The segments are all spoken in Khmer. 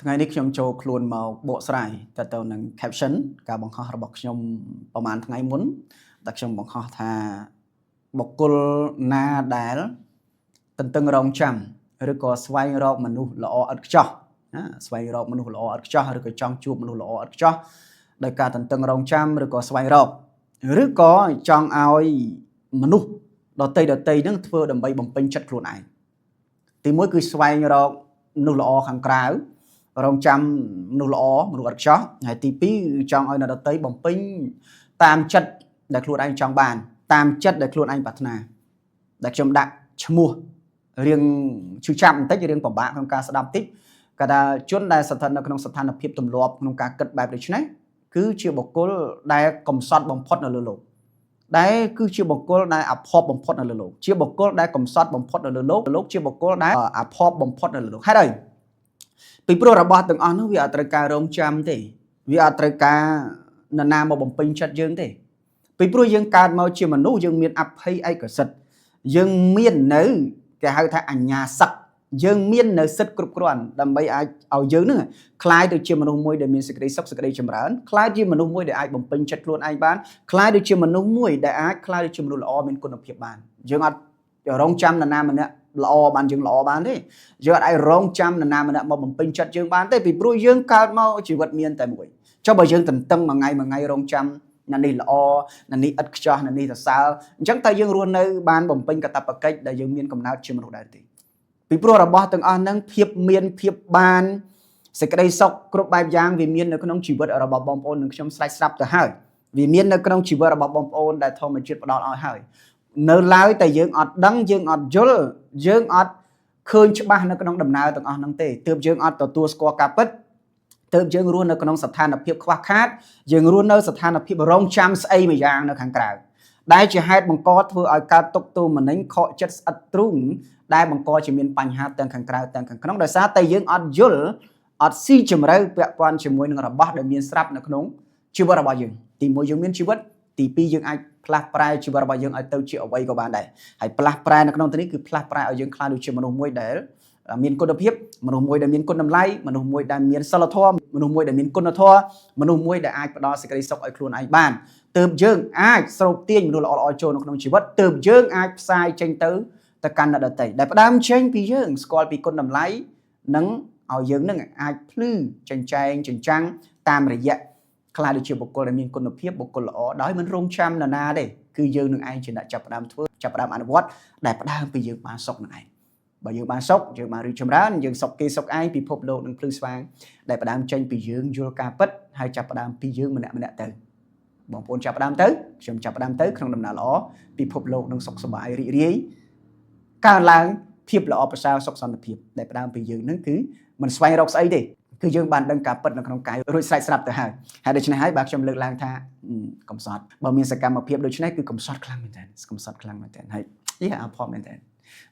ថ្ងៃនេះខ្ញុំចូលខ្លួនមកបកស្រាយទៅនឹង caption ការបង្ហោះរបស់ខ្ញុំប្រហែលថ្ងៃមុនតែខ្ញុំបង្ហោះថាបុគ្គលណាដែលទន្ទឹងរង់ចាំឬក៏ស្វែងរកមនុស្សល្អឥតខ្ចោះស្វែងរកមនុស្សល្អឥតខ្ចោះឬក៏ចង់ជួបមនុស្សល្អឥតខ្ចោះដោយការទន្ទឹងរង់ចាំឬក៏ស្វែងរកឬក៏ចង់ឲ្យមនុស្សដតីហ្នឹងធ្វើដើម្បីបំពេញចិត្តខ្លួនឯងទីមួយគឺស្វែងរកមនុស្សល្អខាងក្រៅរងចាំមនុស្សល្អមនុស្សឥតខ្ចោះហើយទី2គឺចង់ឲ្យអ្នកដតីបំពេញតាមចិត្តដែលខ្លួនឯងចង់បានតាមចិត្តដែលខ្លួនឯងប្រាថ្នាដែលខ្ញុំដាក់ឈ្មោះរៀងឈឺចាប់បន្តិចរៀងពិបាកក្នុងការស្ដាប់តិចក៏ថាជនដែលស្ថិតនៅក្នុងស្ថានភាពទម្លាប់ក្នុងការគិតបែបដូចនេះគឺជាបុគ្គលដែលកំសត់បំផុតនៅលើโลกដែលគឺជាបុគ្គលដែលអភ័ព្វបំផុតនៅលើโลกជាបុគ្គលដែលកំសត់បំផុតនៅលើโลกជាបុគ្គលដែលអភ័ព្វបំផុតនៅលើโลกហេតុអីពីព្រោះរបស់ទាំងអស់នោះវាអត់ត្រូវការរងចាំទេវាអត់ត្រូវការនរណាមកបំពេញចិត្តយើងទេពីព្រោះយើងកើតមកជាមនុស្សយើងមានអភ័យឯកសិទ្ធយើងមាននៅគេហៅថាអញ្ញាសក្តិយើងមាននៅសិទ្ធគ្រប់គ្រាន់ដើម្បីអាចឲ្យយើងនឹងคล้ายទៅជាមនុស្សមួយដែលមានសេចក្តីសុខសេចក្តីចម្រើនคล้ายជាមនុស្សមួយដែលអាចបំពេញចិត្តខ្លួនឯងបានคล้ายទៅជាមនុស្សមួយដែលអាចคล้ายទៅជាមនុស្សល្អមានគុណភាពបានយើងអត់រងចាំនរណាម្នាក់ល្អបានយើងល្អបានទេយើងអត់អាចរងចាំនរណាម្នាក់មកបំពេញចិត្តយើងបានទេពីព្រោះយើងកើតមកជីវិតមានតែមួយចុះបើយើងទន្ទឹងមួយថ្ងៃរងចាំអ្នកនេះល្អអ្នកនេះឥតខ្ចោះអ្នកនេះសរសើរអញ្ចឹងតើយើងរស់នៅបានបំពេញកាតព្វកិច្ចដែលយើងមានកំណើតជាមនុស្សដែរទេពីព្រោះរបស់ទាំងអស់ហ្នឹងភាពមានភាពបានសេចក្តីសុខគ្រប់បែបយ៉ាងវាមាននៅក្នុងជីវិតរបស់បងប្អូននិងខ្ញុំស្រេចស្រាប់ទៅហើយវាមាននៅក្នុងជីវិតរបស់បងប្អូនដែលធម្មជាតិផ្ដល់ឲ្យហើយនៅឡើយតែយើងអត់ដឹងយើងអត់យល់យើងអត់ឃើញច្បាស់នៅក្នុងដំណើរទាំងអស់ហ្នឹងទេទើបយើងអត់ទទួលស្គាល់ការពិតទើបយើងរស់នៅក្នុងស្ថានភាពខ្វះខាតយើងរស់នៅស្ថានភាពរងចាំស្អីមួយយ៉ាងនៅខាងក្រៅដែលជាហេតុបង្កធ្វើឲ្យកើតទុក្ខទោមនិញខកចិត្តស្អិតទ្រូងដែលបង្កជាមានបញ្ហាទាំងខាងក្រៅទាំងខាងក្នុងដោយសារតែយើងអត់យល់អត់ស៊ីជម្រៅពាក់ព័ន្ធជាមួយនឹងរបស់ដែលមានស្រាប់នៅក្នុងជីវិតរបស់យើងទី1យើងមានជីវិតទី2យើងអាចផ្លាស់ប្រែជីវិតរបស់យើងឲ្យទៅជាអ្វីក៏បានដែរហើយផ្លាស់ប្រែនៅក្នុងទីនេះគឺផ្លាស់ប្រែឲ្យយើងក្លាយទៅជាមនុស្សមួយដែលមានគុណភាពមនុស្សមួយដែលមានគុណតម្លៃមនុស្សមួយដែលមានសិលធម៌មនុស្សមួយដែលមានគុណធម៌មនុស្សមួយដែលអាចផ្ដល់សេចក្តីសុខឲ្យខ្លួនឯងបានទើបយើងអាចស្រូបទាញមនុស្សល្អៗចូលនៅក្នុងជីវិតទើបយើងអាចផ្សាយចេញទៅកាន់អ្នកដទៃដែលផ្ដើមចេញពីយើងស្គាល់ពីគុណតម្លៃនិងឲ្យយើងនឹងអាចភ្លឺចិញ្ចែងចិញ្ចាំងតាមរយៈខ្លាចដូចជាបុគ្គលដែលមានគុណភាពបុគ្គលល្អដោយមិនរងចាំនរណាទេគឺយើងនឹងឯងជាអ្នកចាប់ផ្ដើមធ្វើចាប់ផ្ដើមអនុវត្តដែលផ្ដើមពីយើងបានសុខនឹងឯងបើយើងបានសុខយើងបានរីកចម្រើនយើងសុខគេសុខឯងពិភពលោកនឹងភ្លឺស្វាងដែលផ្ដើមចេញពីយើងយល់ការពិតហើយចាប់ផ្ដើមពីយើងម្នាក់ទៅបងប្អូនចាប់ផ្ដើមទៅខ្ញុំចាប់ផ្ដើមទៅក្នុងដំណើរល្អពិភពលោកនឹងសុខសប្បាយរីករាយកើនឡើងភាពល្អប្រសើរសុខសន្តិភាពដែលផ្ដើមពីយើងនឹងគឺមិនស្វែងរកស្អីទេគឺយើងបានដឹងការពិតនៅក្នុងកាយរួចស្រេចស្រាប់ទៅហើយហើយដូច្នេះហើយបាទខ្ញុំលើកឡើងថាកំសត់បើមានសកម្មភាពដូចនេះគឺកំសត់ខ្លាំងមែនទែនកំសត់ខ្លាំងមែនទែនហើយអភ័ព្វមែនទែន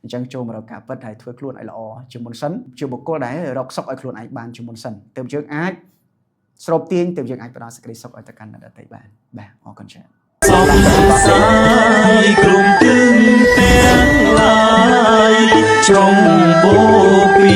អញ្ចឹងចូលមករកការពិតហើយធ្វើខ្លួនឲ្យល្អជាមុនសិនជាបុគ្គលដែលរកសុខឲ្យខ្លួនឯងបានជាមុនសិនទើបយើងអាចស្រូបទាញទើបយើងអាចផ្ដល់សេចក្តីសុខឲ្យទៅកាន់អ្នកដទៃបានបាទអរគុណច្រើនក្រុមទាំងឡាយចុងបូពី